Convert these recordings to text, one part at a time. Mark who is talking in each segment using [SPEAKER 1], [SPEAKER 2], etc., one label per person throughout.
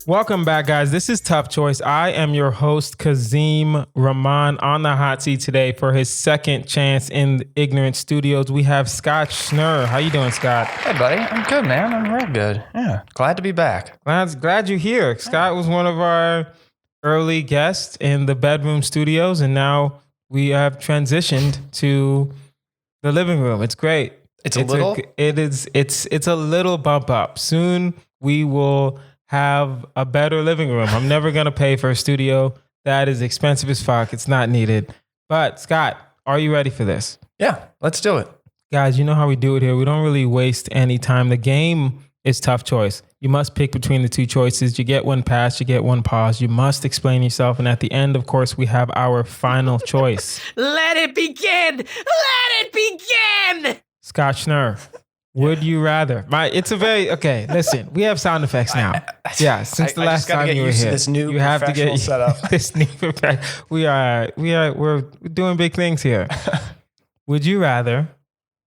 [SPEAKER 1] Welcome back, guys. This is Tough Choice. I am your host, Kazeem. Rahman on the hot seat today for his second chance in the Ignorant Studios. We have Scott Schnurr. How you doing, Scott?
[SPEAKER 2] Hey, buddy. I'm good, man. I'm real good. Yeah. Glad to be back.
[SPEAKER 1] Glad you're here. Scott was one of our early guests in the bedroom studios, and now we have transitioned to the living room. It's great. It's a little bump up. Soon we will have a better living room. I'm never going to pay for a studio. That is expensive as fuck. It's not needed. But Scott, are you ready for this?
[SPEAKER 2] Yeah, let's do it.
[SPEAKER 1] Guys, you know how we do it here. We don't really waste any time. The game is Tough Choice. You must pick between the two choices. You get one pass, you get one pause. You must explain yourself. And at the end, of course, we have our final choice.
[SPEAKER 3] Let it begin! Let it begin!
[SPEAKER 1] Scott Schnurr. Would you rather? Listen, we have sound effects now. Yeah, since the last time you were here.
[SPEAKER 2] This new
[SPEAKER 1] you have to get
[SPEAKER 2] setup.
[SPEAKER 1] This new we're doing big things here. Would you rather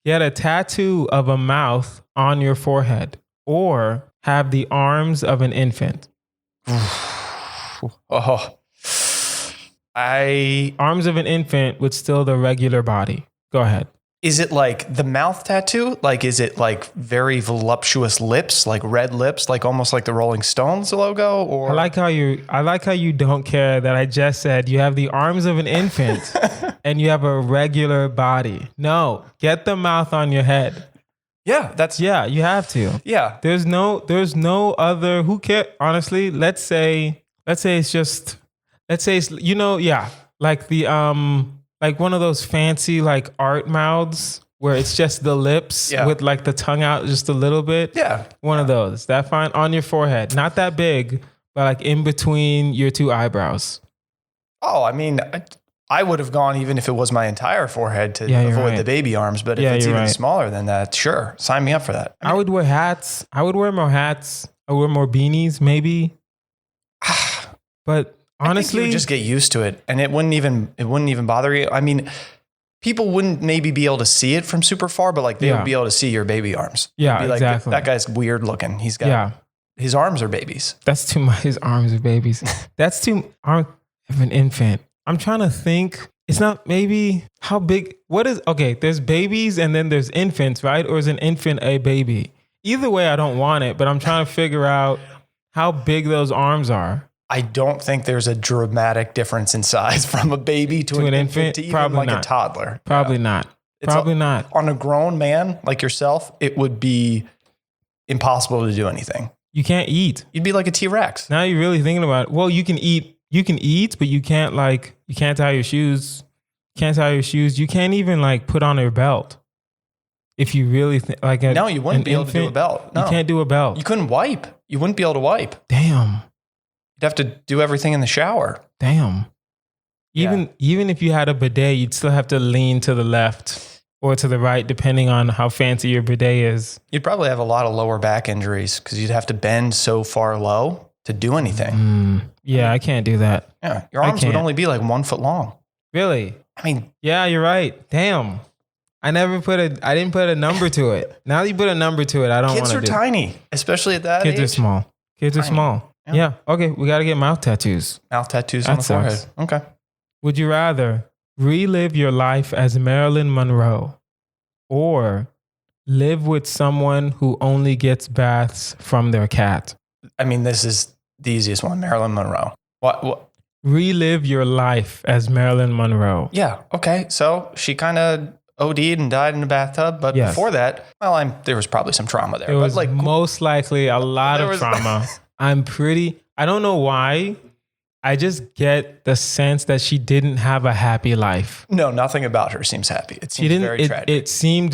[SPEAKER 1] get a tattoo of a mouth on your forehead or have the arms of an infant? Arms of an infant with still the regular body. Go ahead.
[SPEAKER 2] Is it like the mouth tattoo? Like, is it like very voluptuous lips, like red lips, like almost like the Rolling Stones logo? Or
[SPEAKER 1] I like how you don't care that I just said you have the arms of an infant and you have a regular body. No, get the mouth on your head.
[SPEAKER 2] Yeah,
[SPEAKER 1] you have to.
[SPEAKER 2] Yeah.
[SPEAKER 1] There's no other. Who cares? Honestly, let's say like the like one of those fancy like art mouths where it's just the lips with like the tongue out just a little bit.
[SPEAKER 2] Yeah.
[SPEAKER 1] One of those. That fine on your forehead. Not that big, but like in between your two eyebrows.
[SPEAKER 2] Oh, I mean, I would have gone even if it was my entire forehead to avoid the baby arms. But if it's even smaller than that, sure. Sign me up for that.
[SPEAKER 1] I would wear hats. I would wear more hats. I would wear more beanies maybe. But honestly,
[SPEAKER 2] I think you would just get used to it, and it wouldn't even bother you. I mean, people wouldn't maybe be able to see it from super far, but like they would be able to see your baby arms.
[SPEAKER 1] Yeah,
[SPEAKER 2] be like,
[SPEAKER 1] exactly.
[SPEAKER 2] That guy's weird looking. He's got his arms are babies.
[SPEAKER 1] That's too much. His arms are babies. That's too arm of an infant. I'm trying to think. It's not maybe how big. What is okay? There's babies and then there's infants, right? Or is an infant a baby? Either way, I don't want it, but I'm trying to figure out how big those arms are.
[SPEAKER 2] I don't think there's a dramatic difference in size from a baby to an infant to even
[SPEAKER 1] probably
[SPEAKER 2] like
[SPEAKER 1] not.
[SPEAKER 2] A toddler.
[SPEAKER 1] Probably not. Probably not.
[SPEAKER 2] On a grown man like yourself, it would be impossible to do anything.
[SPEAKER 1] You can't eat.
[SPEAKER 2] You'd be like a T-Rex.
[SPEAKER 1] Now you're really thinking about it. Well, you can eat, but you can't tie your shoes. You can't even like put on your belt. If you really
[SPEAKER 2] no, you wouldn't be able to do a belt. No.
[SPEAKER 1] You can't do a belt.
[SPEAKER 2] You couldn't wipe. You wouldn't be able to wipe.
[SPEAKER 1] Damn.
[SPEAKER 2] You'd have to do everything in the shower.
[SPEAKER 1] Damn. Even if you had a bidet, you'd still have to lean to the left or to the right, depending on how fancy your bidet is.
[SPEAKER 2] You'd probably have a lot of lower back injuries because you'd have to bend so far low to do anything.
[SPEAKER 1] I can't do that.
[SPEAKER 2] Yeah, your arms would only be like 1 foot long.
[SPEAKER 1] Really?
[SPEAKER 2] I mean,
[SPEAKER 1] yeah, you're right. Damn. I didn't put a number to it. Now that you put a number to it, I don't want to do it.
[SPEAKER 2] Kids are tiny, especially at that age.
[SPEAKER 1] Kids are small. Yeah. Okay. We got to get mouth tattoos.
[SPEAKER 2] Mouth tattoos on the forehead. Okay.
[SPEAKER 1] Would you rather relive your life as Marilyn Monroe or live with someone who only gets baths from their cat?
[SPEAKER 2] I mean, this is the easiest one. Marilyn Monroe. What?
[SPEAKER 1] Relive your life as Marilyn Monroe.
[SPEAKER 2] Yeah. Okay. So she kind of OD'd and died in a bathtub. But before that, there was probably some trauma there.
[SPEAKER 1] There was most likely a lot of trauma. I don't know why. I just get the sense that she didn't have a happy life.
[SPEAKER 2] No, nothing about her seems happy. It seemed very tragic. It
[SPEAKER 1] seemed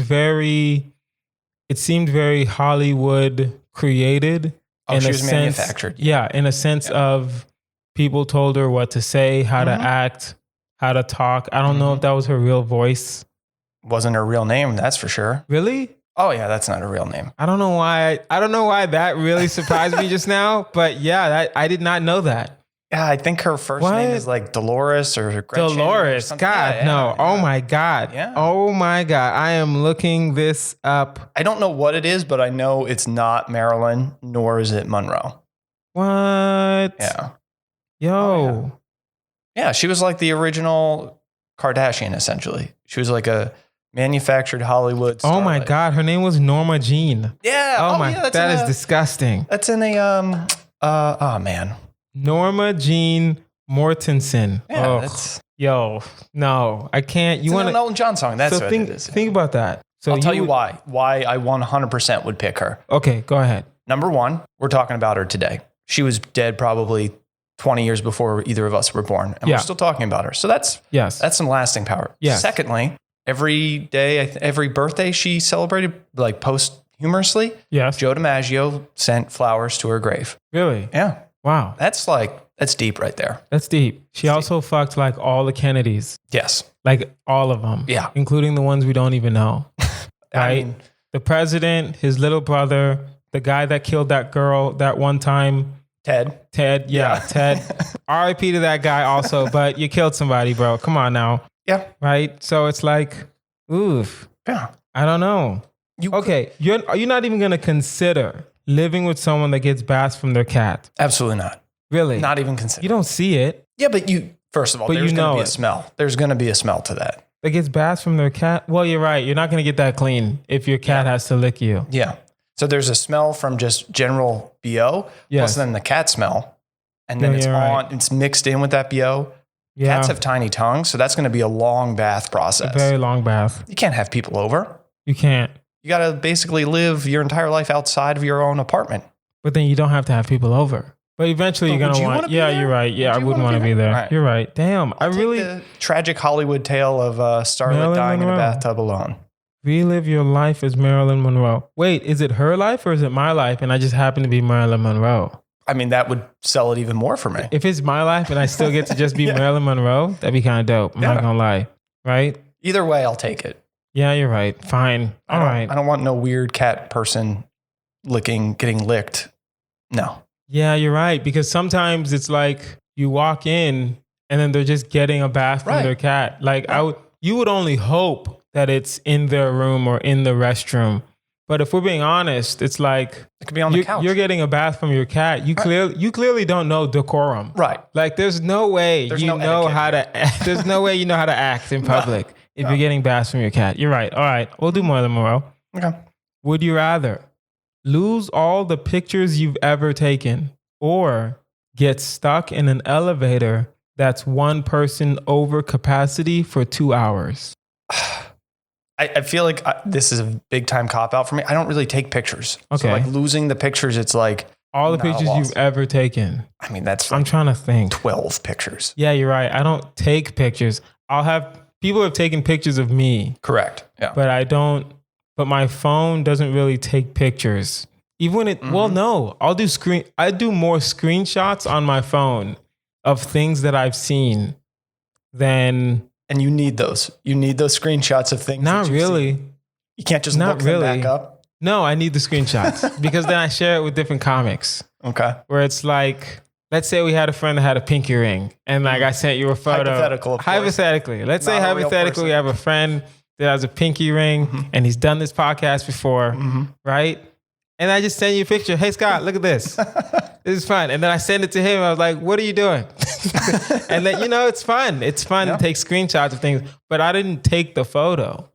[SPEAKER 1] very Hollywood created.
[SPEAKER 2] Oh, she was manufactured.
[SPEAKER 1] Yeah, in a sense of people told her what to say, how to act, how to talk. I don't know if that was her real voice.
[SPEAKER 2] Wasn't her real name, that's for sure.
[SPEAKER 1] Really?
[SPEAKER 2] Oh yeah, that's not a real name.
[SPEAKER 1] I don't know why that really surprised me just now, but I did not know that.
[SPEAKER 2] Yeah, I think her first name is like Dolores or Gretchen.
[SPEAKER 1] Dolores.
[SPEAKER 2] Or
[SPEAKER 1] God, no. Oh my God.
[SPEAKER 2] Yeah.
[SPEAKER 1] Oh my God. I am looking this up.
[SPEAKER 2] I don't know what it is, but I know it's not Marilyn, nor is it Monroe.
[SPEAKER 1] What?
[SPEAKER 2] Yeah.
[SPEAKER 1] Yo.
[SPEAKER 2] Oh, yeah, she was like the original Kardashian, essentially. She was like a manufactured Hollywood starlet.
[SPEAKER 1] Oh my God, her name was Norma Jean.
[SPEAKER 2] Yeah.
[SPEAKER 1] Oh my,
[SPEAKER 2] yeah,
[SPEAKER 1] that is disgusting.
[SPEAKER 2] That's in a oh man.
[SPEAKER 1] Norma Jean Mortensen.
[SPEAKER 2] Yeah,
[SPEAKER 1] oh,
[SPEAKER 2] that's
[SPEAKER 1] yo, no, I can't. You
[SPEAKER 2] want
[SPEAKER 1] want
[SPEAKER 2] an Elton John song? That's
[SPEAKER 1] so
[SPEAKER 2] what
[SPEAKER 1] think,
[SPEAKER 2] it is.
[SPEAKER 1] think about that. So
[SPEAKER 2] I'll tell you
[SPEAKER 1] would-
[SPEAKER 2] why I 100% would pick her.
[SPEAKER 1] Okay, go ahead.
[SPEAKER 2] Number one, we're talking about her today. She was dead probably 20 years before either of us were born, and
[SPEAKER 1] Yeah.
[SPEAKER 2] we're still talking about her. So that's some lasting power.
[SPEAKER 1] Yes.
[SPEAKER 2] Secondly, every day, every birthday she celebrated, like posthumously,
[SPEAKER 1] Yes.
[SPEAKER 2] Joe DiMaggio sent flowers to her grave.
[SPEAKER 1] Really?
[SPEAKER 2] Yeah,
[SPEAKER 1] Wow.
[SPEAKER 2] that's deep right there.
[SPEAKER 1] That's deep. She also fucked like all the Kennedys,
[SPEAKER 2] Yes.
[SPEAKER 1] like all of them.
[SPEAKER 2] Yeah.
[SPEAKER 1] Including the ones we don't even know.
[SPEAKER 2] I
[SPEAKER 1] Right?
[SPEAKER 2] mean,
[SPEAKER 1] The president, his little brother, the guy that killed that girl that one time.
[SPEAKER 2] Ted.
[SPEAKER 1] Ted. Yeah. Ted. RIP to that guy also, but you killed somebody, bro. Come on now.
[SPEAKER 2] Yeah.
[SPEAKER 1] Right? So it's like, oof.
[SPEAKER 2] Yeah.
[SPEAKER 1] I don't know. Okay. Are you not even going to consider living with someone that gets baths from their cat?
[SPEAKER 2] Absolutely not.
[SPEAKER 1] Really?
[SPEAKER 2] Not even consider.
[SPEAKER 1] You don't see it.
[SPEAKER 2] Yeah, but first of all,
[SPEAKER 1] But
[SPEAKER 2] there's
[SPEAKER 1] you
[SPEAKER 2] going
[SPEAKER 1] know
[SPEAKER 2] to be a
[SPEAKER 1] it.
[SPEAKER 2] smell. There's going to be a smell to that.
[SPEAKER 1] That gets baths from their cat? Well, you're right. You're not going to get that clean if your cat has to lick you.
[SPEAKER 2] Yeah. So there's a smell from just general BO,
[SPEAKER 1] Yes.
[SPEAKER 2] plus then the cat smell. And then
[SPEAKER 1] No,
[SPEAKER 2] it's
[SPEAKER 1] you're right.
[SPEAKER 2] it's mixed in with that BO.
[SPEAKER 1] Yeah.
[SPEAKER 2] Cats have tiny tongues, so that's going to be a long bath
[SPEAKER 1] a
[SPEAKER 2] process.
[SPEAKER 1] very long bath.
[SPEAKER 2] You can't have people over.
[SPEAKER 1] You can't.
[SPEAKER 2] You got to basically live your entire life outside of your own apartment.
[SPEAKER 1] But then you don't have to have people over. But eventually
[SPEAKER 2] But
[SPEAKER 1] you're
[SPEAKER 2] would
[SPEAKER 1] going
[SPEAKER 2] you
[SPEAKER 1] to
[SPEAKER 2] wanna
[SPEAKER 1] want.
[SPEAKER 2] be
[SPEAKER 1] Yeah,
[SPEAKER 2] there?
[SPEAKER 1] you're right. Yeah,
[SPEAKER 2] Would
[SPEAKER 1] I
[SPEAKER 2] you
[SPEAKER 1] wouldn't
[SPEAKER 2] wanna
[SPEAKER 1] want to
[SPEAKER 2] be
[SPEAKER 1] be
[SPEAKER 2] there?
[SPEAKER 1] there.
[SPEAKER 2] Right.
[SPEAKER 1] You're right. Damn. I
[SPEAKER 2] Take
[SPEAKER 1] really
[SPEAKER 2] the tragic Hollywood tale of Starlet
[SPEAKER 1] Marilyn
[SPEAKER 2] dying in a
[SPEAKER 1] Monroe.
[SPEAKER 2] bathtub alone.
[SPEAKER 1] relive your life as Marilyn Monroe. Wait, is it her life or is it my life? And I just happen to be Marilyn Monroe.
[SPEAKER 2] I mean, that would sell it even more for me.
[SPEAKER 1] If it's my life and I still get to just be
[SPEAKER 2] Yeah.
[SPEAKER 1] Marilyn Monroe, that'd be kind of dope. I'm
[SPEAKER 2] Yeah.
[SPEAKER 1] not gonna lie. Right?
[SPEAKER 2] Either way, I'll take it.
[SPEAKER 1] Yeah, you're right. Fine. All right.
[SPEAKER 2] I don't want no weird cat person getting licked. No.
[SPEAKER 1] Yeah, you're right. Because sometimes it's like you walk in and then they're just getting a bath from
[SPEAKER 2] Right.
[SPEAKER 1] their cat. Like you would only hope that it's in their room or in the restroom. But if we're being honest, it's like
[SPEAKER 2] It could be on the couch.
[SPEAKER 1] you're getting a bath from your cat. You clearly don't know decorum.
[SPEAKER 2] Right.
[SPEAKER 1] Like there's no way
[SPEAKER 2] There's
[SPEAKER 1] you
[SPEAKER 2] no
[SPEAKER 1] know
[SPEAKER 2] etiquette
[SPEAKER 1] how to there's no way you know how to act in public if you're getting baths from your cat. You're right. All right. We'll do more than Moreau.
[SPEAKER 2] Okay.
[SPEAKER 1] Would you rather lose all the pictures you've ever taken or get stuck in an elevator that's one person over capacity for 2 hours?
[SPEAKER 2] I feel like this is a big time cop out for me. I don't really take pictures. So
[SPEAKER 1] Okay.
[SPEAKER 2] like losing the pictures, it's like,
[SPEAKER 1] All the
[SPEAKER 2] Not a
[SPEAKER 1] pictures
[SPEAKER 2] loss.
[SPEAKER 1] you've ever taken.
[SPEAKER 2] I mean, that's
[SPEAKER 1] I'm
[SPEAKER 2] like
[SPEAKER 1] trying to think.
[SPEAKER 2] 12 pictures.
[SPEAKER 1] Yeah, you're right. I don't take pictures. People have taken pictures of me,
[SPEAKER 2] Correct. Yeah.
[SPEAKER 1] but I don't, but my phone doesn't really take pictures. Even when well, no, I do more screenshots on my phone of things that I've seen than,
[SPEAKER 2] And you need those. You need those screenshots of things.
[SPEAKER 1] not
[SPEAKER 2] that you've
[SPEAKER 1] really.
[SPEAKER 2] seen. You can't just
[SPEAKER 1] Not
[SPEAKER 2] look them
[SPEAKER 1] really.
[SPEAKER 2] back up.
[SPEAKER 1] No, I need the screenshots because then I share it with different comics
[SPEAKER 2] Okay.
[SPEAKER 1] where it's like, let's say we had a friend that had a pinky ring and like I sent you a photo.
[SPEAKER 2] Hypothetical, of course.
[SPEAKER 1] Hypothetically. Let's say
[SPEAKER 2] Not a real
[SPEAKER 1] hypothetically we have a friend that has a pinky ring and he's done this podcast before, right? And I just send you a picture. Hey, Scott, look at this. This is fun. And then I send it to him. I was like, what are you doing? And then, it's fun. It's fun
[SPEAKER 2] Yeah.
[SPEAKER 1] to take screenshots of things, but I didn't take the photo.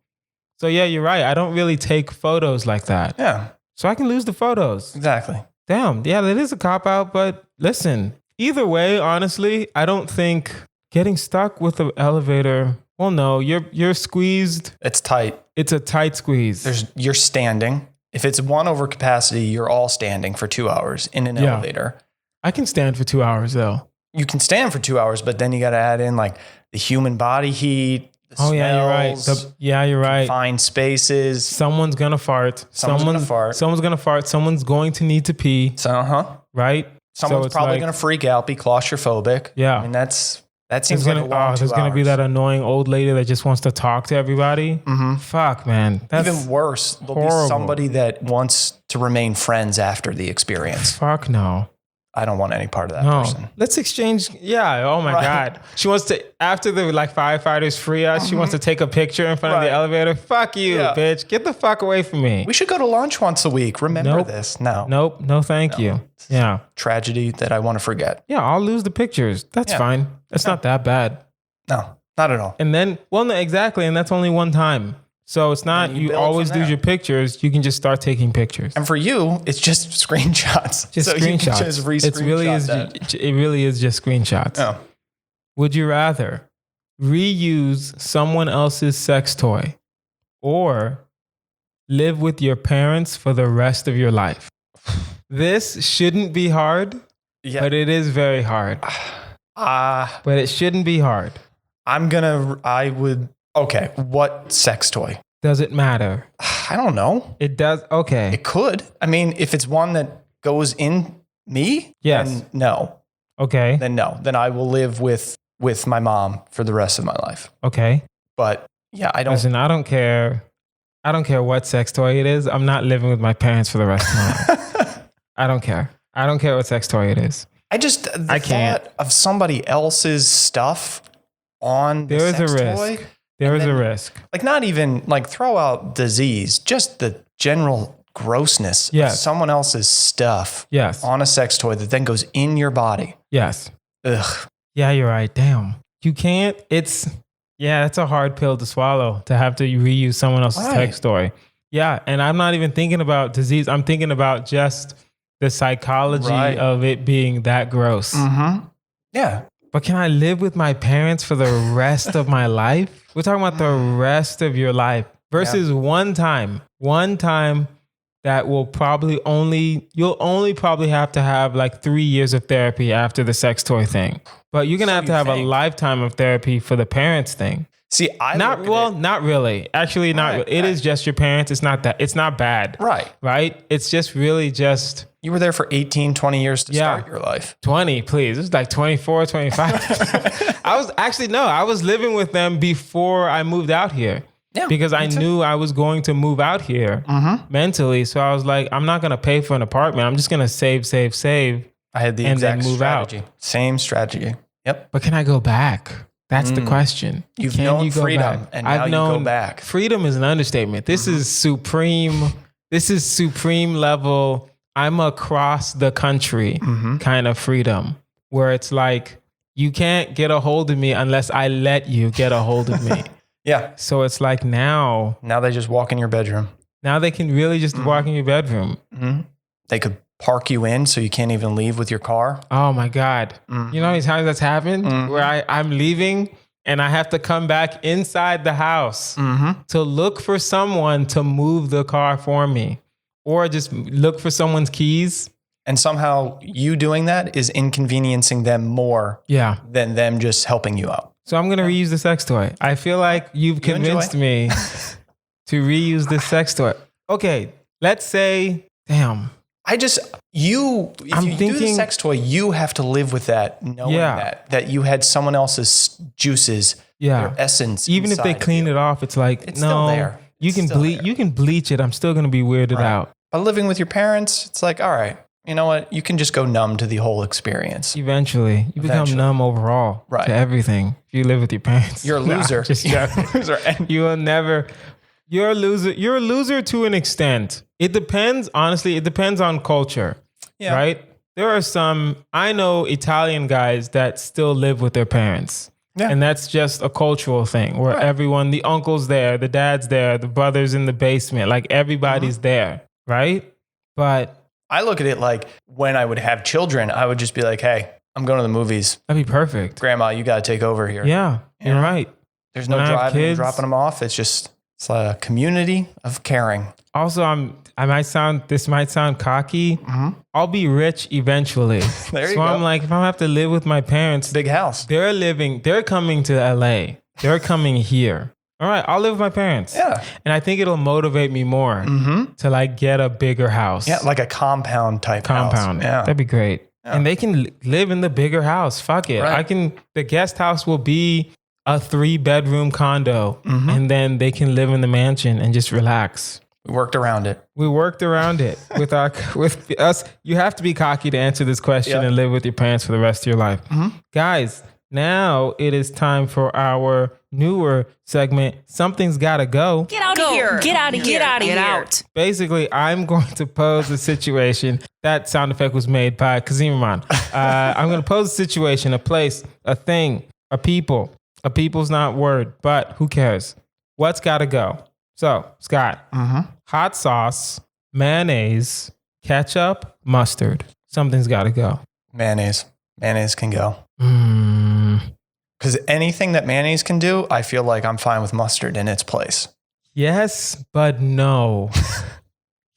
[SPEAKER 1] So yeah, you're right. I don't really take photos like that.
[SPEAKER 2] Yeah,
[SPEAKER 1] So I can lose the photos.
[SPEAKER 2] exactly.
[SPEAKER 1] Damn. Yeah, that is a cop out. But listen, either way, honestly, I don't think getting stuck with the elevator. Well, no, you're squeezed.
[SPEAKER 2] It's tight.
[SPEAKER 1] It's a tight squeeze.
[SPEAKER 2] You're standing. If it's one over capacity, you're all standing for 2 hours in an
[SPEAKER 1] Yeah.
[SPEAKER 2] elevator.
[SPEAKER 1] I can stand for 2 hours though.
[SPEAKER 2] You can stand for 2 hours, but then you got to add in like the human body heat. The
[SPEAKER 1] Oh yeah, you're right.
[SPEAKER 2] smells,
[SPEAKER 1] You're right.
[SPEAKER 2] Confined spaces.
[SPEAKER 1] Someone's gonna fart.
[SPEAKER 2] Someone's gonna fart.
[SPEAKER 1] Someone's gonna fart. Someone's going to need to pee.
[SPEAKER 2] So,
[SPEAKER 1] Right.
[SPEAKER 2] Someone's
[SPEAKER 1] it's
[SPEAKER 2] probably
[SPEAKER 1] like-
[SPEAKER 2] going to freak out, be claustrophobic.
[SPEAKER 1] Yeah.
[SPEAKER 2] I mean, that seems
[SPEAKER 1] There's
[SPEAKER 2] like
[SPEAKER 1] gonna,
[SPEAKER 2] a long 2
[SPEAKER 1] there's gonna be
[SPEAKER 2] hours.
[SPEAKER 1] that annoying old lady that just wants to talk to everybody. Fuck, man. That's
[SPEAKER 2] Even worse, there'll
[SPEAKER 1] horrible.
[SPEAKER 2] be somebody that wants to remain friends after the experience.
[SPEAKER 1] fuck no.
[SPEAKER 2] I don't want any part of that
[SPEAKER 1] No.
[SPEAKER 2] person.
[SPEAKER 1] Let's exchange. Yeah. Oh my God. She wants to, after the like firefighters free us, she wants to take a picture in front of the elevator. Fuck you, bitch. Get the fuck away from me.
[SPEAKER 2] We should go to lunch once a week. Remember this? No.
[SPEAKER 1] Nope. No, thank you. Yeah.
[SPEAKER 2] Tragedy that I want to forget.
[SPEAKER 1] Yeah. I'll lose the pictures. That's fine. That's not that bad.
[SPEAKER 2] No, not at all.
[SPEAKER 1] And then, well, no, exactly. And that's only one time. So it's not, you always lose your pictures. You can just start taking pictures.
[SPEAKER 2] And for you, it's just screenshots.
[SPEAKER 1] Just
[SPEAKER 2] so
[SPEAKER 1] screenshots.
[SPEAKER 2] You can just
[SPEAKER 1] It really is just screenshots.
[SPEAKER 2] Oh.
[SPEAKER 1] Would you rather reuse someone else's sex toy or live with your parents for the rest of your life? This shouldn't be hard, but it is very hard. But it shouldn't be hard.
[SPEAKER 2] Okay, what sex toy?
[SPEAKER 1] Does it matter?
[SPEAKER 2] I don't know.
[SPEAKER 1] It does. Okay.
[SPEAKER 2] It could. I mean, if it's one that goes in me, then no.
[SPEAKER 1] Okay.
[SPEAKER 2] Then no. Then I will live with my mom for the rest of my life.
[SPEAKER 1] Okay.
[SPEAKER 2] But yeah, I don't.
[SPEAKER 1] Listen, I don't care. I don't care what sex toy it is. I'm not living with my parents for the rest of my life. I don't care. I don't care what sex toy it is.
[SPEAKER 2] I can't. Thought of somebody else's stuff on the sex toy.
[SPEAKER 1] There is a risk.
[SPEAKER 2] Like not even like throw out disease, just the general grossness of someone else's stuff on a sex toy that then goes in your body.
[SPEAKER 1] Yes.
[SPEAKER 2] Ugh.
[SPEAKER 1] Yeah, you're right. Damn. You can't. It's a hard pill to swallow to have to reuse someone else's sex toy. Yeah. And I'm not even thinking about disease. I'm thinking about just the psychology of it being that gross.
[SPEAKER 2] Mm-hmm. Yeah.
[SPEAKER 1] But can I live with my parents for the rest of my life? We're talking about the rest of your life versus one time that will you'll only probably have to have like 3 years of therapy after the sex toy thing. But you're going to have a lifetime of therapy for the parents thing.
[SPEAKER 2] See,
[SPEAKER 1] not really. Actually, not really. It is just your parents. It's not bad. Right? It's just really just...
[SPEAKER 2] You were there for 18, 20 years to start your life.
[SPEAKER 1] 20, please. It was like 24, 25. I was living with them before I moved out here. Yeah, because I knew I was going to move out here mentally. So I was like, I'm not going to pay for an apartment. I'm just going to save.
[SPEAKER 2] I had the exact strategy. Same strategy. Yep.
[SPEAKER 1] But can I go back? That's the question.
[SPEAKER 2] You've known freedom, and now you go back.
[SPEAKER 1] Freedom is an understatement. This is supreme. This is supreme level. I'm across the country kind of freedom, where it's like, you can't get a hold of me unless I let you get a hold of me.
[SPEAKER 2] Yeah.
[SPEAKER 1] So it's like now
[SPEAKER 2] they just walk in your bedroom.
[SPEAKER 1] Now they can really just walk in your bedroom.
[SPEAKER 2] Mm-hmm. They could park you in so you can't even leave with your car.
[SPEAKER 1] Oh my God. You know how many times that's happened where I'm leaving and I have to come back inside the house to look for someone to move the car for me. Or just look for someone's keys.
[SPEAKER 2] And somehow you doing that is inconveniencing them more than them just helping you out.
[SPEAKER 1] So I'm going to reuse the sex toy. I feel like you've convinced me to reuse this sex toy. Okay, let's say, damn.
[SPEAKER 2] If you do the sex toy, you have to live with that, knowing that you had someone else's juices, their essence.
[SPEAKER 1] Even if they clean it off, it's like,
[SPEAKER 2] it's still there.
[SPEAKER 1] You can bleach it. I'm still going to be weirded out.
[SPEAKER 2] But living with your parents, it's like, all right, you know what? You can just go numb to the whole experience.
[SPEAKER 1] Eventually. You become numb overall to everything. If you live with your parents.
[SPEAKER 2] You're a loser.
[SPEAKER 1] You're a loser. You're a loser to an extent. It depends, honestly, it depends on culture, right? There are I know Italian guys that still live with their parents. Yeah. And that's just a cultural thing where everyone, the uncle's there, the dad's there, the brother's in the basement, like everybody's there. Right? But
[SPEAKER 2] I look at it like when I would have children, I would just be like, hey, I'm going to the movies.
[SPEAKER 1] That'd be perfect.
[SPEAKER 2] Grandma, you got to take over here.
[SPEAKER 1] Yeah, you're right.
[SPEAKER 2] There's no driving and dropping them off. It's a community of caring.
[SPEAKER 1] Also, this might sound cocky. I'll be rich eventually.
[SPEAKER 2] There you go.
[SPEAKER 1] I'm like, if I have to live with my parents.
[SPEAKER 2] Big house.
[SPEAKER 1] They're coming to LA. They're coming here. All right, I'll live with my parents.
[SPEAKER 2] Yeah.
[SPEAKER 1] And I think it'll motivate me more to like get a bigger house.
[SPEAKER 2] Yeah, like a compound type house.
[SPEAKER 1] Yeah. That'd be great. Yeah. And they can live in the bigger house. Fuck it. Right. The guest house will be a 3-bedroom condo and then they can live in the mansion and just relax
[SPEAKER 2] We worked around it.
[SPEAKER 1] We worked around it with us. You have to be cocky to answer this question and live with your parents for the rest of your life. Guys, now it is time for our newer segment, Something's Gotta Go.
[SPEAKER 3] Get out of here. Get out of here. Get out of here.
[SPEAKER 1] Basically, I'm going to pose a situation. That sound effect was made by Kazeem Rahman. I'm going to pose a situation, a place, a thing, a people. A people's not word, but who cares? What's gotta go? So, Scott, hot sauce, mayonnaise, ketchup, mustard. Something's gotta go.
[SPEAKER 2] Mayonnaise. Mayonnaise can go. Because anything that mayonnaise can do, I feel like I'm fine with mustard in its place.
[SPEAKER 1] Yes, but no.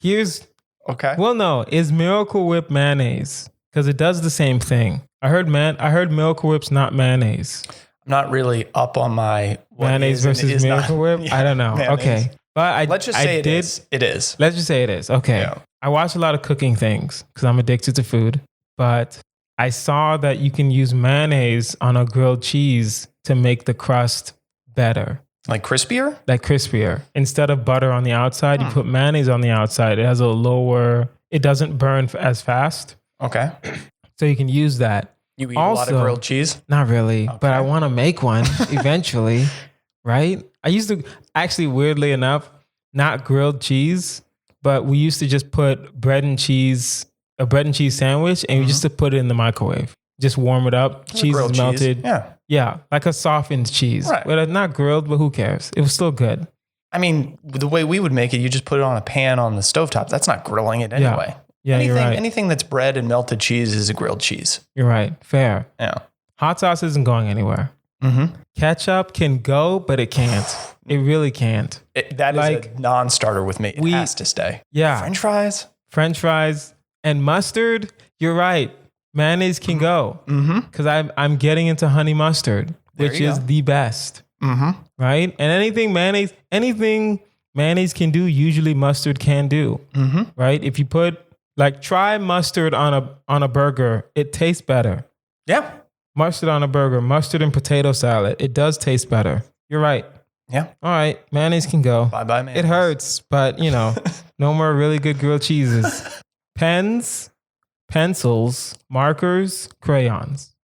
[SPEAKER 2] Okay.
[SPEAKER 1] Well, no. Is Miracle Whip mayonnaise? Because it does the same thing. I heard Miracle Whip's not mayonnaise.
[SPEAKER 2] I'm not really up on my
[SPEAKER 1] mayonnaise versus Miracle Whip. Yeah, I don't know.
[SPEAKER 2] Mayonnaise.
[SPEAKER 1] Okay, but
[SPEAKER 2] let's just say it is. It is.
[SPEAKER 1] Let's just say it is. Okay. Yeah. I watch a lot of cooking things because I'm addicted to food, but I saw that you can use mayonnaise on a grilled cheese to make the crust better.
[SPEAKER 2] Like crispier?
[SPEAKER 1] Like crispier. Instead of butter on the outside, you put mayonnaise on the outside. It has it doesn't burn as fast.
[SPEAKER 2] Okay.
[SPEAKER 1] So you can use that.
[SPEAKER 2] You eat also, a lot of grilled cheese?
[SPEAKER 1] Not really, but I want to make one eventually, right? I used to, actually, weirdly enough, not grilled cheese, but we used to just put a bread and cheese sandwich, and we just to put it in the microwave. Just warm it up. Cheese is melted.
[SPEAKER 2] Cheese.
[SPEAKER 1] Yeah, like a softened cheese. Right. But not grilled, but who cares? It was still good.
[SPEAKER 2] I mean, the way we would make it, you just put it on a pan on the stovetop. That's not grilling it anyway.
[SPEAKER 1] Yeah, you're right.
[SPEAKER 2] Anything that's bread and melted cheese is a grilled cheese.
[SPEAKER 1] You're right. Fair.
[SPEAKER 2] Yeah.
[SPEAKER 1] Hot sauce isn't going anywhere. Ketchup can go, but it can't. It really can't.
[SPEAKER 2] That is a non-starter with me. It has to stay.
[SPEAKER 1] Yeah.
[SPEAKER 2] French fries.
[SPEAKER 1] And mustard, you're right. Mayonnaise can go. Because I'm getting into honey mustard, which is the best. Right? And anything mayonnaise can do, usually mustard can do. Right? If you put, try mustard on a burger, it tastes better.
[SPEAKER 2] Yeah.
[SPEAKER 1] Mustard on a burger, mustard and potato salad, it does taste better. You're right.
[SPEAKER 2] Yeah.
[SPEAKER 1] All right. Mayonnaise can go.
[SPEAKER 2] Bye-bye mayonnaise.
[SPEAKER 1] It hurts, but no more really good grilled cheeses. Pens, pencils, markers, crayons.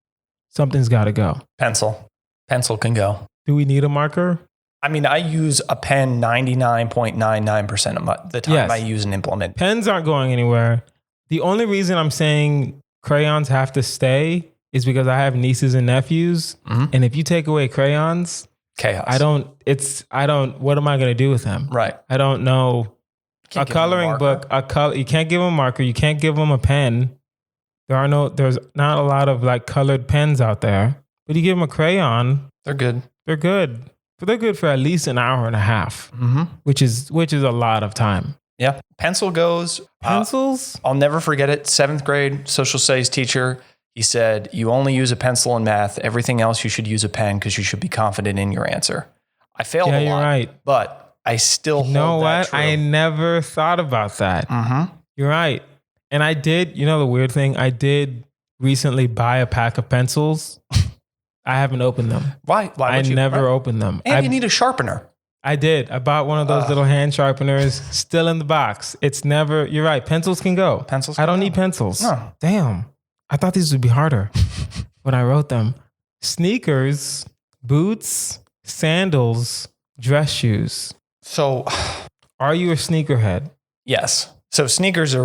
[SPEAKER 1] Something's got to go.
[SPEAKER 2] Pencil can go.
[SPEAKER 1] Do we need a marker?
[SPEAKER 2] I mean, I use a pen 99.99% of the time. Yes. I use an implement.
[SPEAKER 1] Pens aren't going anywhere. The only reason I'm saying crayons have to stay is because I have nieces and nephews. And if you take away crayons,
[SPEAKER 2] chaos.
[SPEAKER 1] What am I going to do with them?
[SPEAKER 2] Right.
[SPEAKER 1] I don't know. A coloring book, you can't give them a marker. You can't give them a pen. There's not a lot of colored pens out there, but you give them a crayon.
[SPEAKER 2] They're good.
[SPEAKER 1] They're good. But they're good for at least an hour and a half, which is a lot of time.
[SPEAKER 2] Yeah. Pencil goes.
[SPEAKER 1] Pencils?
[SPEAKER 2] I'll never forget it. 7th grade social studies teacher. He said, you only use a pencil in math. Everything else you should use a pen because you should be confident in your answer. I failed a lot. You're right. But I still hold that true.
[SPEAKER 1] I never thought about that. You're right. And I did, the weird thing, I did recently buy a pack of pencils. I haven't opened them.
[SPEAKER 2] Why?
[SPEAKER 1] I never opened them.
[SPEAKER 2] And you need a sharpener.
[SPEAKER 1] I did. I bought one of those little hand sharpeners, still in the box. It's never, you're right. Pencils can go. I don't need pencils.
[SPEAKER 2] No.
[SPEAKER 1] Damn. I thought these would be harder when I wrote them. Sneakers, boots, sandals, dress shoes.
[SPEAKER 2] So,
[SPEAKER 1] are you a sneakerhead?
[SPEAKER 2] Yes. So sneakers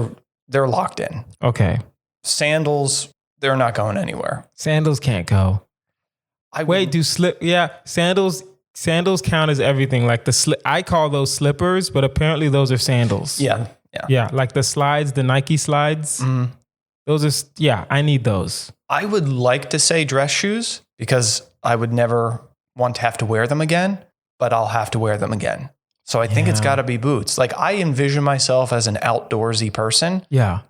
[SPEAKER 2] they're locked in.
[SPEAKER 1] Okay.
[SPEAKER 2] Sandals, they're not going anywhere.
[SPEAKER 1] Sandals can't go. Sandals count as everything. I call those slippers, but apparently those are sandals.
[SPEAKER 2] Yeah.
[SPEAKER 1] Like the slides, the Nike slides. Those are, I need those.
[SPEAKER 2] I would like to say dress shoes because I would never want to have to wear them again, but I'll have to wear them again. So I think it's got to be boots. I envision myself as an outdoorsy person.
[SPEAKER 1] Yeah.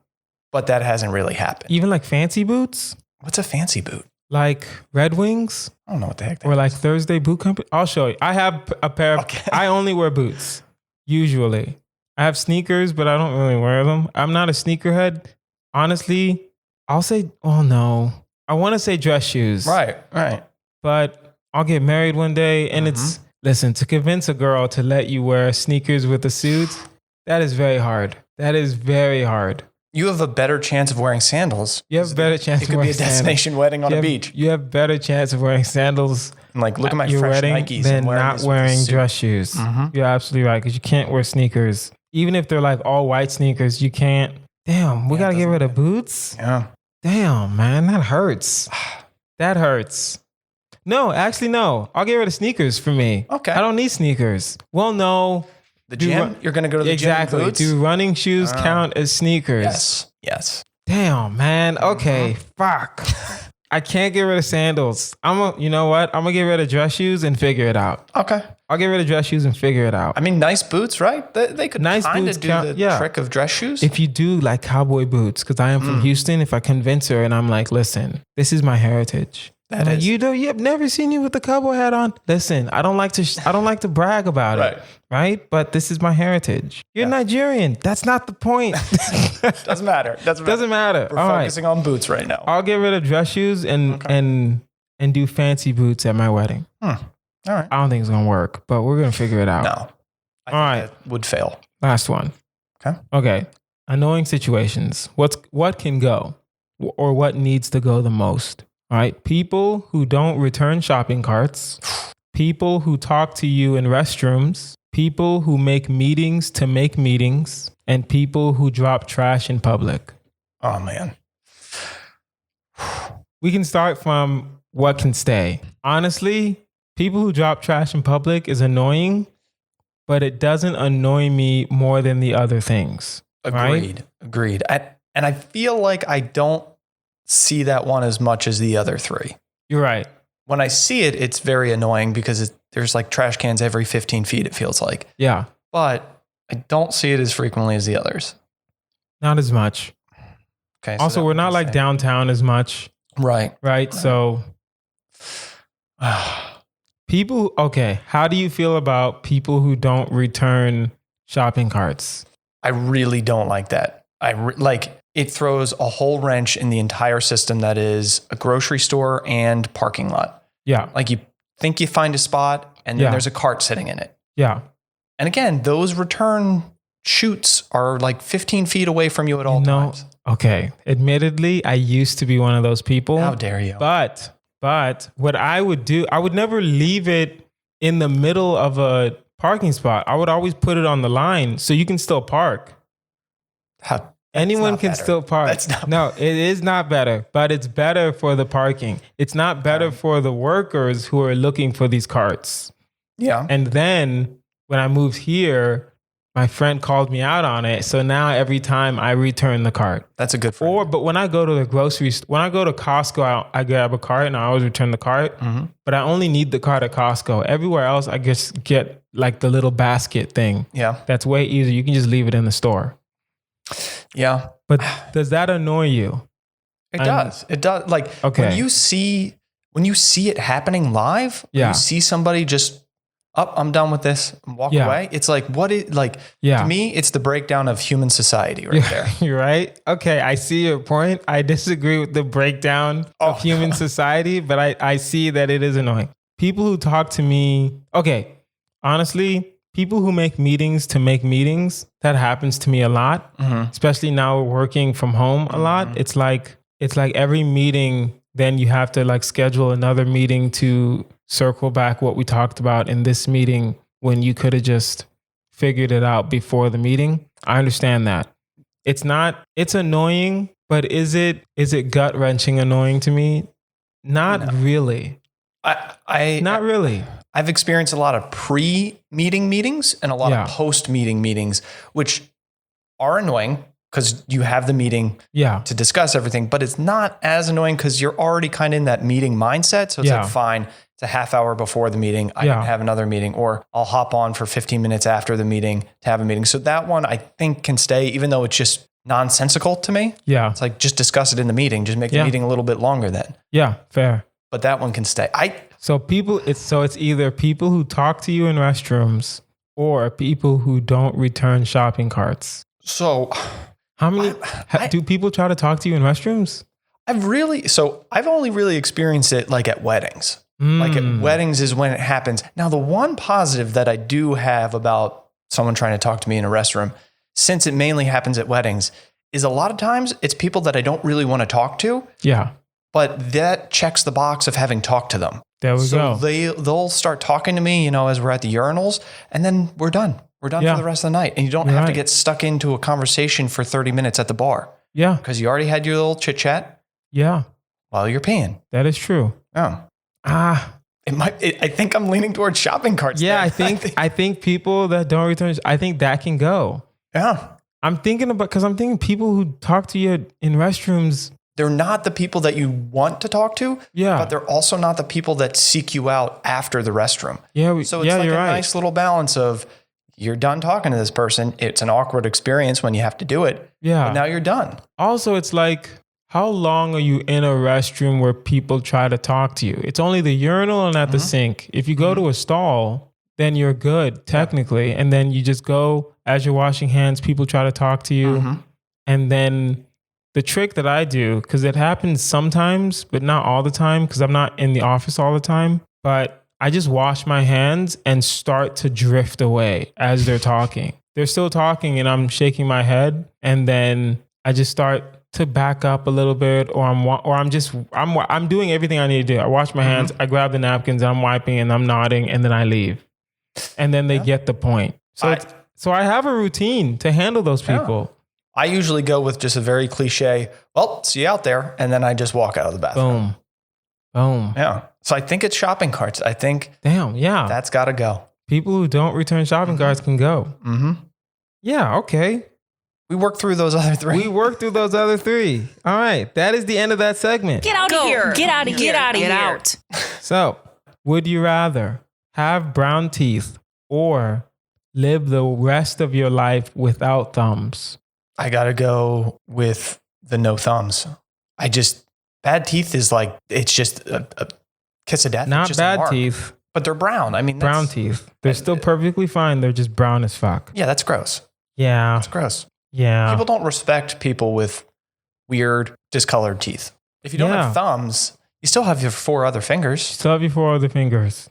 [SPEAKER 2] But that hasn't really happened.
[SPEAKER 1] Even fancy boots?
[SPEAKER 2] What's a fancy boot?
[SPEAKER 1] Like Red Wings?
[SPEAKER 2] I don't know what the heck that
[SPEAKER 1] is. Or
[SPEAKER 2] Thursday
[SPEAKER 1] Boot Company? I'll show you. I have a pair of, I only wear boots, usually. I have sneakers, but I don't really wear them. I'm not a sneakerhead. Honestly, I'll say, no. I want to say dress shoes.
[SPEAKER 2] Right.
[SPEAKER 1] But I'll get married one day and listen, to convince a girl to let you wear sneakers with a suit, That is very hard. That is very hard.
[SPEAKER 2] You have a better chance of wearing sandals.
[SPEAKER 1] You have a better chance
[SPEAKER 2] It
[SPEAKER 1] of
[SPEAKER 2] could be
[SPEAKER 1] wearing
[SPEAKER 2] a destination wedding on a beach.
[SPEAKER 1] You have better chance of wearing sandals
[SPEAKER 2] And like, look at my
[SPEAKER 1] your
[SPEAKER 2] fresh
[SPEAKER 1] wedding
[SPEAKER 2] Nikes.
[SPEAKER 1] than
[SPEAKER 2] and wearing
[SPEAKER 1] not
[SPEAKER 2] this with a
[SPEAKER 1] wearing
[SPEAKER 2] suit.
[SPEAKER 1] dress shoes. You're absolutely right, because you can't wear sneakers. Even if they're like all white sneakers, you can't. Damn, we got to get rid of boots?
[SPEAKER 2] Yeah.
[SPEAKER 1] Damn, man, that hurts. That hurts. No, actually, no. I'll get rid of sneakers for me.
[SPEAKER 2] Okay.
[SPEAKER 1] I don't need sneakers. Well, no.
[SPEAKER 2] The gym? You're going to go to the gym in boots?
[SPEAKER 1] Do running shoes count as sneakers?
[SPEAKER 2] Yes.
[SPEAKER 1] Damn, man. Okay, fuck. I can't get rid of sandals. You know what? I'm gonna get rid of dress shoes and figure it out.
[SPEAKER 2] Okay.
[SPEAKER 1] I'll get rid of dress shoes and figure it out.
[SPEAKER 2] I mean, nice boots, right? They could
[SPEAKER 1] Nice
[SPEAKER 2] kind
[SPEAKER 1] boots
[SPEAKER 2] of do
[SPEAKER 1] count-
[SPEAKER 2] the trick of dress shoes.
[SPEAKER 1] If you do like cowboy boots, because I am from Houston, if I convince her and I'm like, listen, this is my heritage.
[SPEAKER 2] That is.
[SPEAKER 1] You've never seen you with the cowboy hat on. Listen, I don't like to brag about it, right? But this is my heritage. You're Nigerian. That's not the point.
[SPEAKER 2] Doesn't matter.
[SPEAKER 1] Doesn't matter.
[SPEAKER 2] We're
[SPEAKER 1] All
[SPEAKER 2] focusing on boots right now.
[SPEAKER 1] I'll get rid of dress shoes and do fancy boots at my wedding.
[SPEAKER 2] All right.
[SPEAKER 1] I don't think it's gonna work, but we're gonna figure it out.
[SPEAKER 2] No. I think that would fail.
[SPEAKER 1] Last one. Okay. Annoying situations. What can go, or what needs to go the most? All right. People who don't return shopping carts. People who talk to you in restrooms. People who make meetings to make meetings, and people who drop trash in public.
[SPEAKER 2] Oh man.
[SPEAKER 1] We can start from what can stay. Honestly, people who drop trash in public is annoying, but it doesn't annoy me more than the other things.
[SPEAKER 2] Agreed.
[SPEAKER 1] Right?
[SPEAKER 2] Agreed. And I feel like I don't see that one as much as the other three.
[SPEAKER 1] You're right.
[SPEAKER 2] When I see it, it's very annoying because there's like trash cans every 15 feet, it feels like.
[SPEAKER 1] Yeah.
[SPEAKER 2] But I don't see it as frequently as the others.
[SPEAKER 1] Not as much.
[SPEAKER 2] Okay.
[SPEAKER 1] Also, we're not like downtown as much.
[SPEAKER 2] Right.
[SPEAKER 1] Right. So people, okay. How do you feel about people who don't return shopping carts?
[SPEAKER 2] I really don't like that. It throws a whole wrench in the entire system that is a grocery store and parking lot.
[SPEAKER 1] Yeah.
[SPEAKER 2] Like you think you find a spot and then there's a cart sitting in it.
[SPEAKER 1] Yeah.
[SPEAKER 2] And again, those return chutes are like 15 feet away from you at all times.
[SPEAKER 1] Okay. Admittedly, I used to be one of those people.
[SPEAKER 2] How dare you?
[SPEAKER 1] But what I would do, I would never leave it in the middle of a parking spot. I would always put it on the line so you can still park. Anyone can still park. No, it is not better, but it's better for the parking. It's not better for the workers who are looking for these carts.
[SPEAKER 2] Yeah.
[SPEAKER 1] And then when I moved here, my friend called me out on it. So now every time I return the cart.
[SPEAKER 2] That's a good friend.
[SPEAKER 1] But when I go to the grocery store, when I go to Costco, I grab a cart and I always return the cart. Mm-hmm. But I only need the cart at Costco. Everywhere else, I just get like the little basket thing.
[SPEAKER 2] Yeah.
[SPEAKER 1] That's way easier. You can just leave it in the store.
[SPEAKER 2] Yeah.
[SPEAKER 1] But does that annoy you?
[SPEAKER 2] It does. It does. Like when you see it happening live, you see somebody just I'm done with this and walk away. It's like, to me, it's the breakdown of human society right there.
[SPEAKER 1] You're right. Okay. I see your point. I disagree with the breakdown of human society, but I see that it is annoying. People who talk to me. Okay. Honestly, people who make meetings to make meetings, that happens to me a lot, especially now we're working from home a lot. It's like every meeting, then you have to like schedule another meeting to circle back what we talked about in this meeting when you could have just figured it out before the meeting. I understand that. It's annoying, but is it gut wrenching annoying to me? Not really. Not really.
[SPEAKER 2] I've experienced a lot of pre-meeting meetings and a lot of post-meeting meetings, which are annoying because you have the meeting to discuss everything, but it's not as annoying because you're already kind of in that meeting mindset. So it's like, fine, it's a half hour before the meeting. I can have another meeting, or I'll hop on for 15 minutes after the meeting to have a meeting. So that one I think can stay, even though it's just nonsensical to me. Yeah. It's like, just discuss it in the meeting. Just make the meeting a little bit longer then.
[SPEAKER 1] Yeah, fair.
[SPEAKER 2] But that one can stay.
[SPEAKER 1] It's either people who talk to you in restrooms or people who don't return shopping carts.
[SPEAKER 2] So
[SPEAKER 1] how many do people try to talk to you in restrooms?
[SPEAKER 2] I've only really experienced it like at weddings. Like at weddings is when it happens. Now, the one positive that I do have about someone trying to talk to me in a restroom since it mainly happens at weddings, is a lot of times it's people that I don't really want to talk to.
[SPEAKER 1] Yeah.
[SPEAKER 2] But that checks the box of having talked to them.
[SPEAKER 1] There we
[SPEAKER 2] go.
[SPEAKER 1] So
[SPEAKER 2] they'll start talking to me, as we're at the urinals, and then we're done. We're done for the rest of the night. And you don't have to get stuck into a conversation for 30 minutes at the bar.
[SPEAKER 1] Yeah.
[SPEAKER 2] Because you already had your little chit chat.
[SPEAKER 1] Yeah.
[SPEAKER 2] While you're peeing.
[SPEAKER 1] That is true.
[SPEAKER 2] Oh. I think I'm leaning towards shopping carts.
[SPEAKER 1] Yeah, I think people that don't return, I think that can go.
[SPEAKER 2] Yeah.
[SPEAKER 1] I'm thinking people who talk to you in restrooms.
[SPEAKER 2] They're not the people that you want to talk to.
[SPEAKER 1] Yeah.
[SPEAKER 2] But they're also not the people that seek you out after the restroom.
[SPEAKER 1] Yeah.
[SPEAKER 2] So it's like a nice little balance of you're done talking to this person. It's an awkward experience when you have to do it.
[SPEAKER 1] Yeah.
[SPEAKER 2] But now you're done.
[SPEAKER 1] Also, it's like, how long are you in a restroom where people try to talk to you? It's only the urinal and at the sink. If you go to a stall, then you're good technically. And then you just go as you're washing hands, people try to talk to you. And then the trick that I do, because it happens sometimes, but not all the time, because I'm not in the office all the time, but I just wash my hands and start to drift away as they're talking. They're still talking and I'm shaking my head. And then I just start to back up a little bit, or I'm doing everything I need to do. I wash my hands, I grab the napkins, I'm wiping and I'm nodding, and then I leave. And then they get the point. So I have a routine to handle those people.
[SPEAKER 2] I usually go with just a very cliche, well, see you out there. And then I just walk out of the bathroom.
[SPEAKER 1] Boom.
[SPEAKER 2] Yeah. So I think it's shopping carts. I think that's got to go.
[SPEAKER 1] People who don't return shopping carts can go. Yeah, okay.
[SPEAKER 2] We worked through those other three.
[SPEAKER 1] All right. That is the end of that segment.
[SPEAKER 3] Get out of here. Get out of here. Get out.
[SPEAKER 1] So, would you rather have brown teeth or live the rest of your life without thumbs?
[SPEAKER 2] I got to go with the no thumbs. Bad teeth is like, it's just a kiss of death.
[SPEAKER 1] Not
[SPEAKER 2] just
[SPEAKER 1] bad teeth.
[SPEAKER 2] But they're brown. I mean,
[SPEAKER 1] brown teeth. They're still perfectly fine. They're just brown as fuck.
[SPEAKER 2] Yeah, that's gross.
[SPEAKER 1] Yeah.
[SPEAKER 2] That's gross.
[SPEAKER 1] Yeah.
[SPEAKER 2] People don't respect people with weird, discolored teeth. If you don't have thumbs, you still have your 4 other fingers.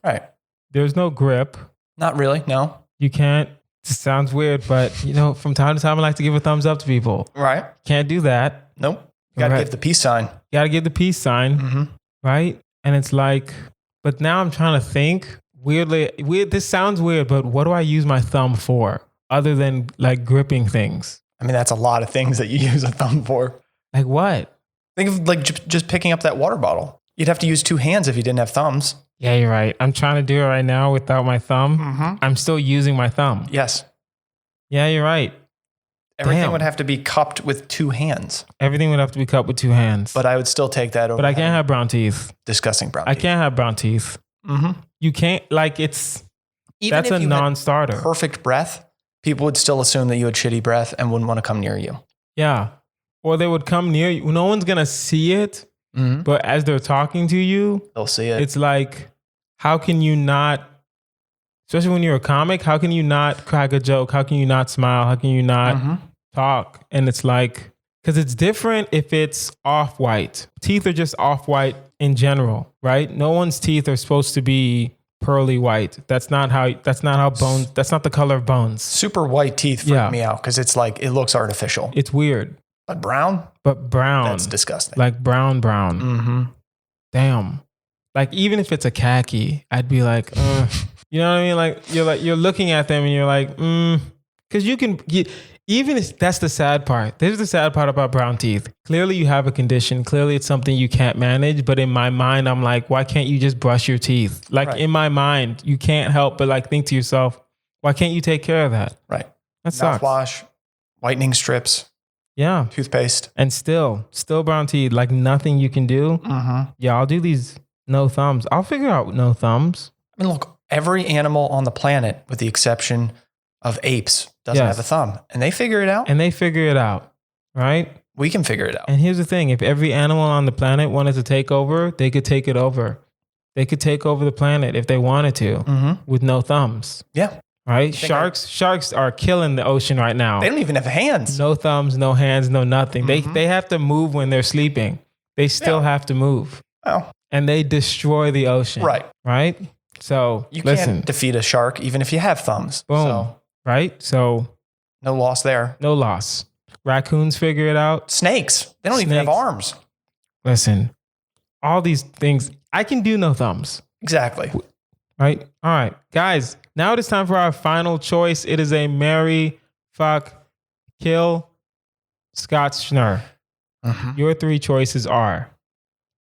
[SPEAKER 1] Right. There's no grip.
[SPEAKER 2] Not really, no.
[SPEAKER 1] You can't. It sounds weird, but from time to time, I like to give a thumbs up to people.
[SPEAKER 2] Right.
[SPEAKER 1] Can't do that.
[SPEAKER 2] Nope. You gotta give the peace sign.
[SPEAKER 1] Right? And it's like, but now I'm trying to think weirdly. This sounds weird, but what do I use my thumb for other than like gripping things?
[SPEAKER 2] I mean, that's a lot of things that you use a thumb for.
[SPEAKER 1] Like what?
[SPEAKER 2] Think of like just picking up that water bottle. You'd have to use 2 hands if you didn't have thumbs.
[SPEAKER 1] Yeah, you're right. I'm trying to do it right now without my thumb. I'm still using my thumb.
[SPEAKER 2] Yes.
[SPEAKER 1] Yeah, you're right.
[SPEAKER 2] Everything would have to be cupped with 2 hands.
[SPEAKER 1] Everything would have to be cupped with 2 hands.
[SPEAKER 2] But I would still take that over.
[SPEAKER 1] But I can't have brown teeth.
[SPEAKER 2] Disgusting brown teeth.
[SPEAKER 1] I can't have brown teeth. You can't, that's a non-starter.
[SPEAKER 2] Perfect breath. People would still assume that you had shitty breath and wouldn't want to come near you.
[SPEAKER 1] Yeah. Or they would come near you. No one's going to see it. But as they're talking to you,
[SPEAKER 2] they'll see it.
[SPEAKER 1] It's like, how can you not, especially when you're a comic, how can you not crack a joke? How can you not smile? How can you not talk? And it's like, because it's different if it's off-white. Teeth are just off-white in general, right? No one's teeth are supposed to be pearly white. That's not how bones, that's not the color of bones.
[SPEAKER 2] Super white teeth freak me out because it's like, it looks artificial.
[SPEAKER 1] It's weird.
[SPEAKER 2] But brown?
[SPEAKER 1] That's
[SPEAKER 2] disgusting.
[SPEAKER 1] Like brown. Damn. Like even if it's a khaki, I'd be like, you know what I mean? Like you're looking at them and you're like, because even if that's the sad part. There's the sad part about brown teeth. Clearly you have a condition. Clearly it's something you can't manage. But in my mind, I'm like, why can't you just brush your teeth? Like in my mind, you can't help but like think to yourself, why can't you take care of that?
[SPEAKER 2] Right.
[SPEAKER 1] That sucks.
[SPEAKER 2] Mouthwash, whitening strips.
[SPEAKER 1] Yeah.
[SPEAKER 2] Toothpaste.
[SPEAKER 1] And still brown teeth. Like nothing you can do. Yeah, I'll do these no thumbs. I'll figure out no thumbs.
[SPEAKER 2] I mean, look, every animal on the planet, with the exception of apes, doesn't have a thumb. And they figure it out. Right? We can figure it out.
[SPEAKER 1] And here's the thing. If every animal on the planet wanted to take over, they could take it over. They could take over the planet if they wanted to with no thumbs.
[SPEAKER 2] Yeah.
[SPEAKER 1] Right? Sharks are killing the ocean right now.
[SPEAKER 2] They don't even have hands.
[SPEAKER 1] No thumbs, no hands, no nothing. They have to move when they're sleeping. They still have to move.
[SPEAKER 2] Oh.
[SPEAKER 1] And they destroy the ocean. Right? So
[SPEAKER 2] you can't defeat a shark even if you have thumbs.
[SPEAKER 1] Boom. Right? So
[SPEAKER 2] No loss there.
[SPEAKER 1] No loss. Raccoons figure it out.
[SPEAKER 2] Snakes. They don't even have arms.
[SPEAKER 1] Listen, all these things, I can do no thumbs.
[SPEAKER 2] Exactly.
[SPEAKER 1] Right? All right. Guys, now it is time for our final choice. It is a marry, fuck, kill, Scott Schnurr. Your 3 choices are,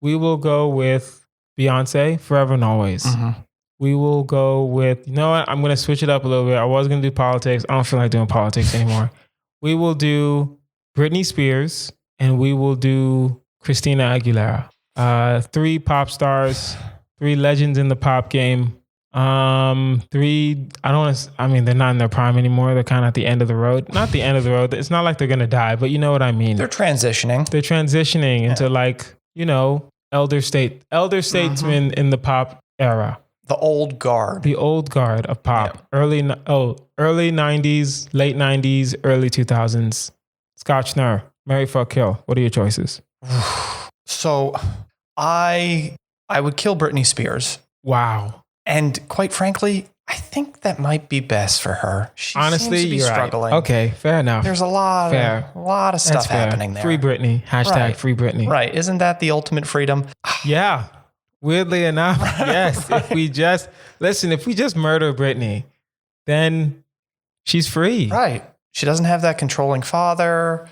[SPEAKER 1] we will go with Beyonce, forever and always. We will go with, you know what? I'm going to switch it up a little bit. I was going to do politics. I don't feel like doing politics anymore. We will do Britney Spears and we will do Christina Aguilera. 3 pop stars, 3 legends in the pop game. 3, they're not in their prime anymore. They're kind of at the end of the road. Not the end of the road. It's not like they're going to die, but you know what I mean.
[SPEAKER 2] They're transitioning.
[SPEAKER 1] They're transitioning into like, you know, elder statesmen in the pop era.
[SPEAKER 2] The old guard.
[SPEAKER 1] The old guard of pop. Yeah. Early 90s, late 90s, early 2000s. Scott Schnurr, marry, fuck, kill. What are your choices?
[SPEAKER 2] So I would kill Britney Spears.
[SPEAKER 1] Wow.
[SPEAKER 2] And quite frankly, I think that might be best for her. She
[SPEAKER 1] honestly,
[SPEAKER 2] seems to be
[SPEAKER 1] you're
[SPEAKER 2] struggling.
[SPEAKER 1] Right. Okay, fair enough.
[SPEAKER 2] There's a lot of stuff happening there.
[SPEAKER 1] Free Britney. Hashtag free Britney.
[SPEAKER 2] Right. Isn't that the ultimate freedom?
[SPEAKER 1] Yeah. Weirdly enough, yes. Right. If we just murder Britney, then she's free.
[SPEAKER 2] Right. She doesn't have that controlling father,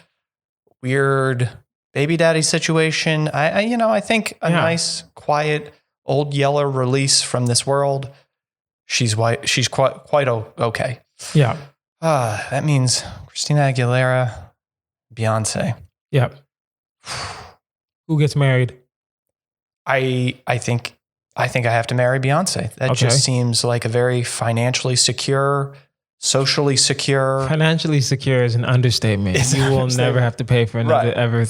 [SPEAKER 2] weird baby daddy situation. I think a nice, quiet, old Yeller release from this world. She's quite okay.
[SPEAKER 1] Yeah.
[SPEAKER 2] That means Christina Aguilera, Beyonce.
[SPEAKER 1] Yep. Who gets married?
[SPEAKER 2] I think I have to marry Beyonce. That just seems like a very financially secure, socially secure.
[SPEAKER 1] Financially secure is an understatement. You will never have to pay for another ever.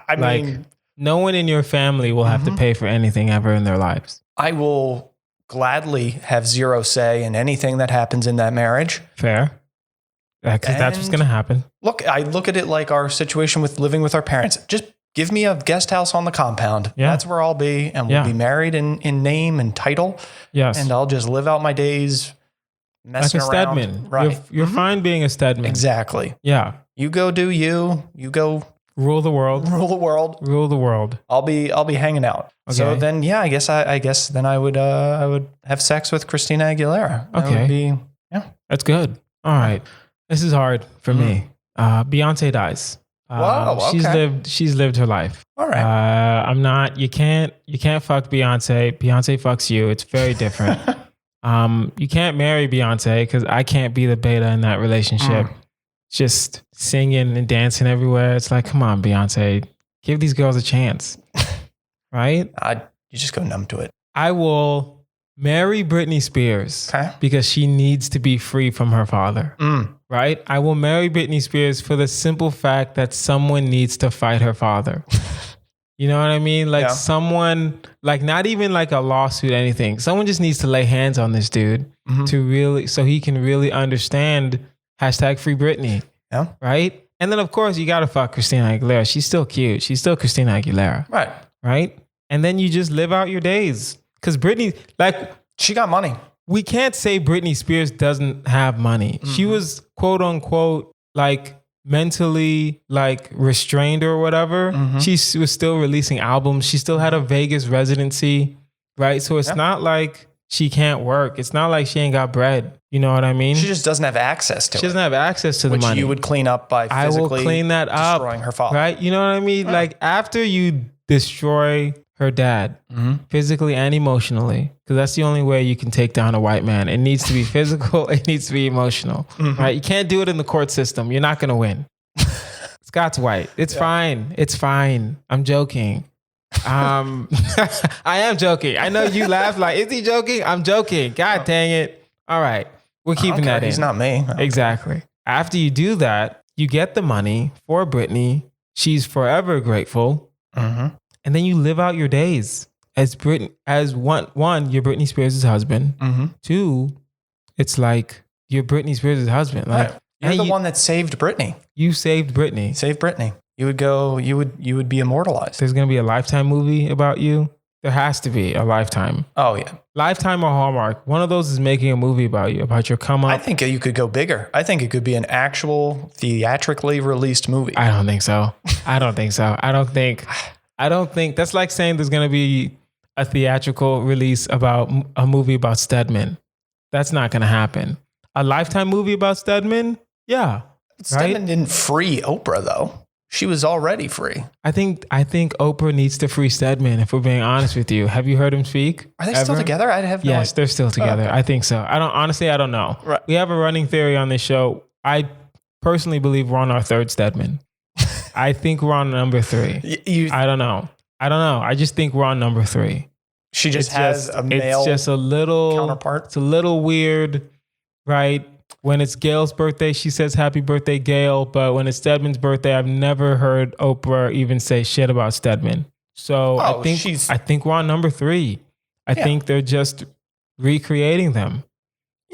[SPEAKER 2] I mean,
[SPEAKER 1] no one in your family will have to pay for anything ever in their lives.
[SPEAKER 2] I will gladly have zero say in anything that happens in that marriage.
[SPEAKER 1] Fair. Because that's what's going to happen.
[SPEAKER 2] Look, I look at it like our situation with living with our parents. Just give me a guest house on the compound. Yeah. That's where I'll be. And we'll be married in name and title. Yes. And I'll just live out my days messing around. Like a Stedman.
[SPEAKER 1] Right. You're fine being a Stedman.
[SPEAKER 2] Exactly.
[SPEAKER 1] Yeah.
[SPEAKER 2] You go do you. You go
[SPEAKER 1] rule the world.
[SPEAKER 2] Rule the world.
[SPEAKER 1] Rule the world.
[SPEAKER 2] I'll be hanging out. Okay. So then, yeah, I guess then I would have sex with Christina Aguilera. That would be,
[SPEAKER 1] that's good. All right. This is hard for me. Beyonce dies.
[SPEAKER 2] Whoa, okay.
[SPEAKER 1] She's lived her life.
[SPEAKER 2] All right.
[SPEAKER 1] You can't fuck Beyonce. Beyonce fucks you. It's very different. You can't marry Beyonce because I can't be the beta in that relationship. Just singing and dancing everywhere. It's like, come on, Beyonce, give these girls a chance. Right?
[SPEAKER 2] You just go numb to it.
[SPEAKER 1] I will marry Britney Spears because she needs to be free from her father. Right? I will marry Britney Spears for the simple fact that someone needs to fight her father. You know what I mean? Like someone, like not even like a lawsuit, anything. Someone just needs to lay hands on this dude so he can really understand hashtag free Britney. Yeah. Right? And then of course you got to fuck Christina Aguilera. She's still cute. She's still Christina Aguilera.
[SPEAKER 2] Right.
[SPEAKER 1] Right? And then you just live out your days. Because Britney, like...
[SPEAKER 2] She got money.
[SPEAKER 1] We can't say Britney Spears doesn't have money. She was quote unquote like mentally like restrained or whatever. She was still releasing albums. She still had a Vegas residency, right? So it's not like she can't work. It's not like she ain't got bread. You know what I mean?
[SPEAKER 2] She just doesn't have access to it.
[SPEAKER 1] She doesn't have access to the money.
[SPEAKER 2] Which you would clean up by physically
[SPEAKER 1] I will clean that up,
[SPEAKER 2] destroying her father.
[SPEAKER 1] Right? You know what I mean? Like after you destroy her dad, physically and emotionally, because that's the only way you can take down a white man. It needs to be physical. It needs to be emotional, right? You can't do it in the court system. You're not going to win. Scott's white. It's fine. It's fine. I'm joking. I am joking. I know you laugh like, is he joking? I'm joking. God dang it. All right. We're keeping that in.
[SPEAKER 2] He's not me.
[SPEAKER 1] Exactly. After you do that, you get the money for Britney. She's forever grateful. And then you live out your days as one, you're Britney Spears' husband. 2, it's like you're Britney Spears' husband. Like
[SPEAKER 2] you're the one that saved Britney.
[SPEAKER 1] You saved Britney.
[SPEAKER 2] Saved Britney. You would be immortalized.
[SPEAKER 1] There's gonna be a Lifetime movie about you. There has to be a Lifetime.
[SPEAKER 2] Oh, yeah.
[SPEAKER 1] Lifetime or Hallmark. One of those is making a movie about you, about your come up.
[SPEAKER 2] I think you could go bigger. I think it could be an actual theatrically released movie.
[SPEAKER 1] I don't think so. I don't think that's like saying there's going to be a theatrical release about a movie about Stedman. That's not going to happen. A Lifetime movie about Stedman? Yeah.
[SPEAKER 2] Stedman didn't free Oprah, though. She was already free.
[SPEAKER 1] I think Oprah needs to free Stedman, if we're being honest with you. Have you heard him speak?
[SPEAKER 2] Are they still together? I have no idea.
[SPEAKER 1] Yes, they're still together. Okay. I think so. I don't know. Right. We have a running theory on this show. I personally believe we're on our third Stedman. I think we're on number 3. I don't know. I just think we're on number 3.
[SPEAKER 2] She just has a male
[SPEAKER 1] It's just a little
[SPEAKER 2] counterpart.
[SPEAKER 1] It's a little weird, right? When it's Gail's birthday, she says happy birthday, Gail. But when it's Stedman's birthday, I've never heard Oprah even say shit about Stedman. So I think we're on number 3. I think they're just recreating them,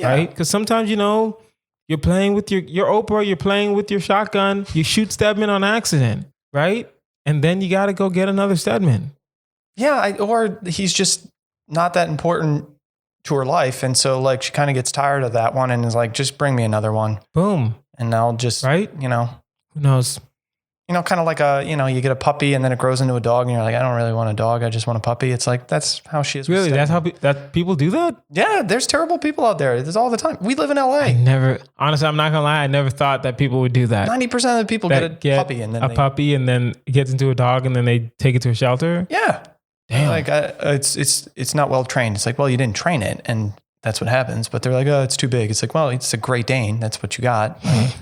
[SPEAKER 1] right? Because sometimes, you're playing with your Oprah, you're playing with your shotgun, you shoot Stedman on accident, right? And then you got to go get another Stedman.
[SPEAKER 2] Yeah, or he's just not that important to her life. And so like she kind of gets tired of that one and is like, just bring me another one.
[SPEAKER 1] Boom.
[SPEAKER 2] And I'll just,
[SPEAKER 1] right?
[SPEAKER 2] Who
[SPEAKER 1] knows?
[SPEAKER 2] Kind of like you get a puppy and then it grows into a dog and you're like, I don't really want a dog. I just want a puppy. It's like, that's how she is.
[SPEAKER 1] Really? That's how that people do that?
[SPEAKER 2] Yeah. There's terrible people out there. There's all the time. We live in LA.
[SPEAKER 1] Honestly, I'm not gonna lie. I never thought that people would do that.
[SPEAKER 2] 90% of the people get a puppy and then
[SPEAKER 1] puppy and then it gets into a dog and then they take it to a shelter.
[SPEAKER 2] Yeah.
[SPEAKER 1] Damn.
[SPEAKER 2] Like it's not well trained. It's like, well, you didn't train it, and that's what happens. But they're like, oh, it's too big. It's like, well, it's a Great Dane. That's what you got. Like,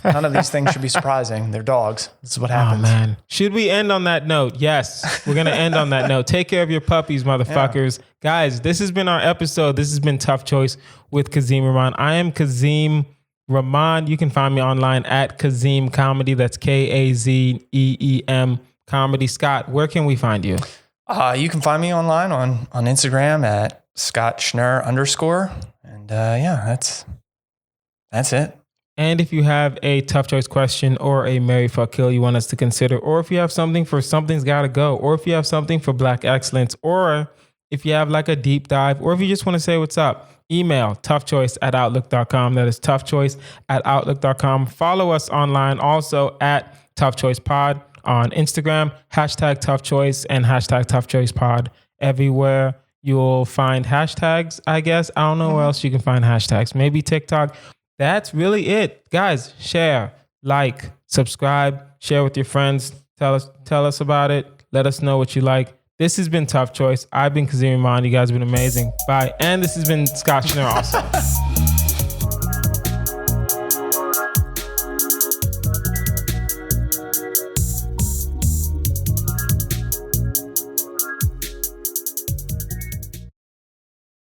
[SPEAKER 2] none of these things should be surprising. They're dogs. This is what happens.
[SPEAKER 1] Oh man, should we end on that note? Yes, we're gonna end on that note. Take care of your puppies, motherfuckers. Yeah. Guys, this has been our episode. This has been Tough Choice with Kazeem Rahman. I am Kazeem Rahman. You can find me online at Kazeem Comedy. That's Kazeem Comedy. Scott, where can we find you?
[SPEAKER 2] You can find me online on Instagram at Schnurr _. And that's it.
[SPEAKER 1] And if you have a tough choice question or a marry, fuck, kill you want us to consider, or if you have something for Something's Gotta Go, or if you have something for Black Excellence, or if you have like a deep dive, or if you just want to say what's up, email toughchoice@outlook.com. That is toughchoice@outlook.com. Follow us online also at toughchoicepod. On Instagram, #ToughChoice and #ToughChoicePod. Everywhere you'll find hashtags, I guess. I don't know where else you can find hashtags. Maybe TikTok. That's really it. Guys, share, like, subscribe, share with your friends. Tell us about it. Let us know what you like. This has been Tough Choice. I've been Kazeem Rahman. You guys have been amazing. Bye. And this has been Scott Schnurr also.